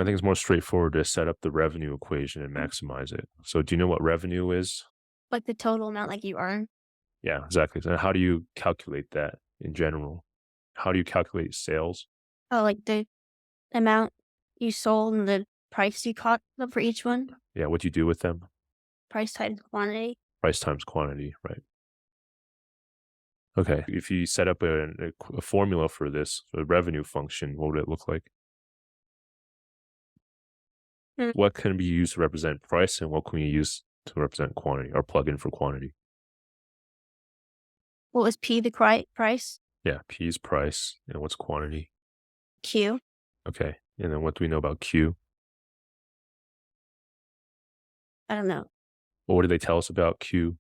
I think it's more straightforward to set up the revenue equation and maximize it. So do you know what revenue is? Like the total amount like you earn. Yeah, exactly. So how do you calculate that in general? How do you calculate sales? Oh, like the amount you sold and the price you caught them for each one. Yeah, what do you do with them? Price times quantity. Price times quantity, right? Okay. If you set up a formula for this, a revenue function, what would it look like? Mm. What can be used to represent price and what can we use to represent quantity or plug in for quantity? What was P the price? Yeah, P is price and what's quantity? Q. Okay. And then what do we know about Q? I don't know. Well, what did they tell us about Q?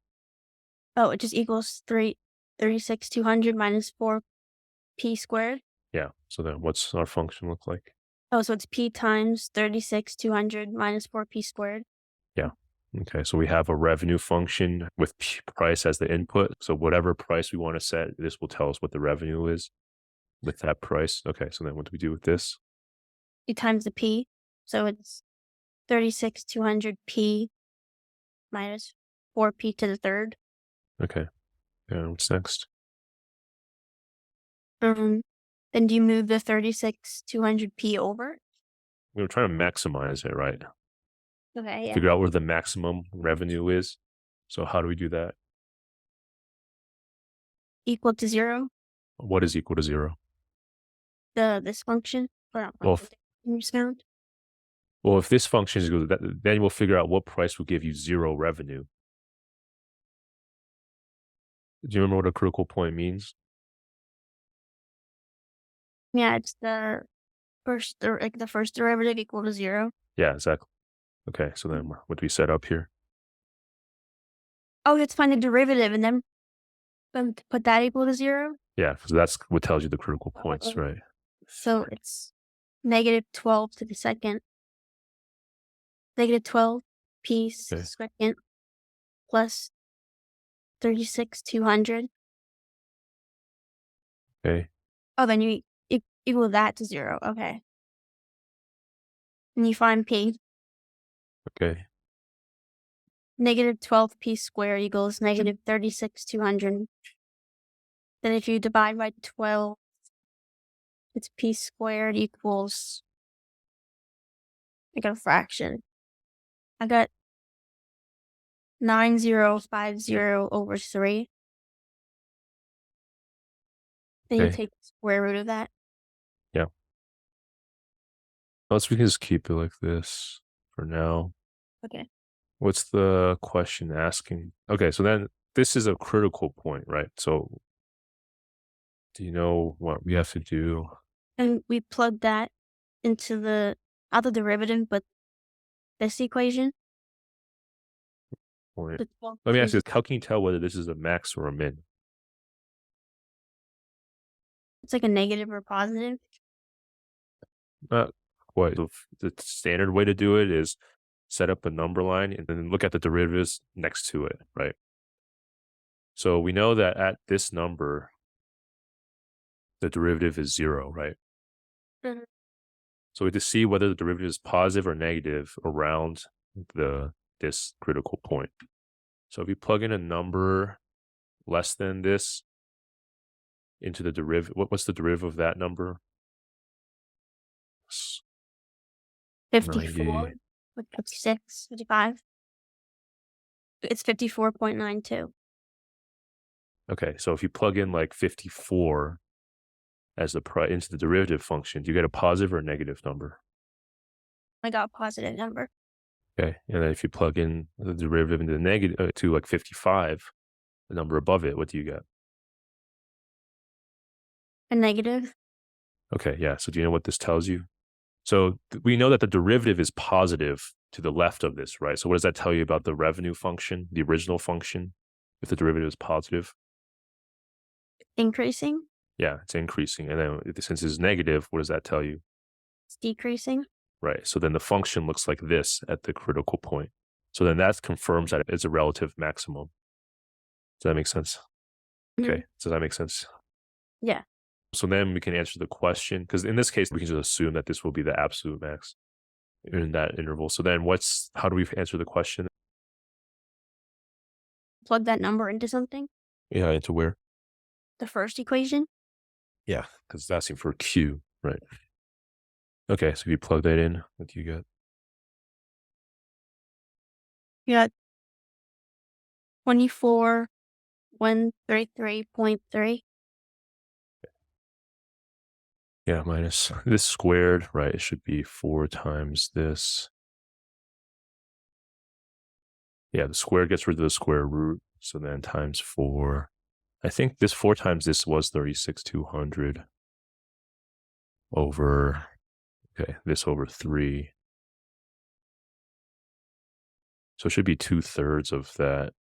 Oh, it just equals 36,200 minus 4P squared. Yeah. So then what's our function look like? Oh, so it's P times 36,200 minus 4P squared. Yeah. Okay. So we have a revenue function with price as the input. So whatever price we want to set, this will tell us what the revenue is with that price. Okay. So then what do we do with this? You times the P. So it's 36,200P minus 4P to the third. Okay. And what's next? Um, then do you move the 36,200P over? We were trying to maximize it, right? Okay, yeah. Figure out where the maximum revenue is. So how do we do that? Equal to zero. What is equal to zero? This function, or not Well, function, you just found. if this function is good, then we'll figure out what price will give you zero revenue. Do you remember what a critical point means? Yeah, it's the the first derivative equal to zero. Yeah, exactly. Okay, so then what do we set up here? Oh, you have to find the derivative and then put that equal to zero. Yeah, because that's what tells you the critical points, Oh, right? so it's negative 12 to the second, negative 12 p Okay. second plus 36,200. Okay. Oh, then you equal that to zero. Okay. And you find p. Okay. Negative 12p squared equals negative 36,200. Then if you divide by 12, it's p squared equals, I got a fraction. I got 9050 over 3. Then you Okay. take the square root of that. Yeah. We can just keep it like this for now. Okay. What's the question asking? Okay, so then this is a critical point, right? So do you know what we have to do? And we plug that into the other derivative, but this equation. Point. The 12 Let me ask you, is, how can you tell whether this is a max or a min? it's like a negative or positive. Not quite. The standard way to do it is set up a number line and then look at the derivatives next to it, right? So we know that at this number, the derivative is zero, right? Mhm. So we have to see whether the derivative is positive or negative around this critical point. So if you plug in a number less than this into the derivative, what's the derivative of that number? 54, 90. 56, 55. It's 54.92. Okay, so if you plug in like 54 as the price into the derivative function, do you get a positive or a negative number? I got a positive number. Okay, and then if you plug in the derivative into the negative to like 55, the number above it, what do you get? A negative. Okay, yeah. So do you know what this tells you? So we know that the derivative is positive to the left of this, right? So what does that tell you about the revenue function, the original function, if the derivative is positive? Increasing. Yeah, it's increasing. And then since it's negative, what does that tell you? It's decreasing. Right. So then the function looks like this at the critical point. So then that confirms that it's a relative maximum. Does that make sense? Mhm. Okay. Does that make sense? Yeah. So then we can answer the question because in this case, we can just assume that this will be the absolute max. in that interval. So then how do we answer the question? Plug that number into something. Yeah, into where? The first equation. Yeah, because it's asking for Q, right? Okay, so if you plug that in, what do you get? You got 24,133.3. Yeah, minus this squared, right? It should be 4 times this. Yeah, the square gets rid of the square root. So then times 4. I think this 4 times this was 36,200 over, okay, this over 3. So it should be 2/3 of that.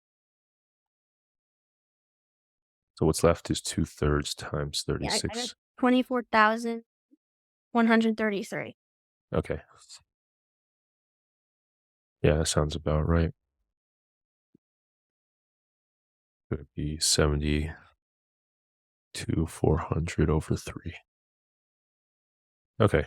So what's left is 2/3 times Yeah, I got 36. 24,133. Okay. Yeah, that sounds about right. It would be 72,400 over 3. Okay.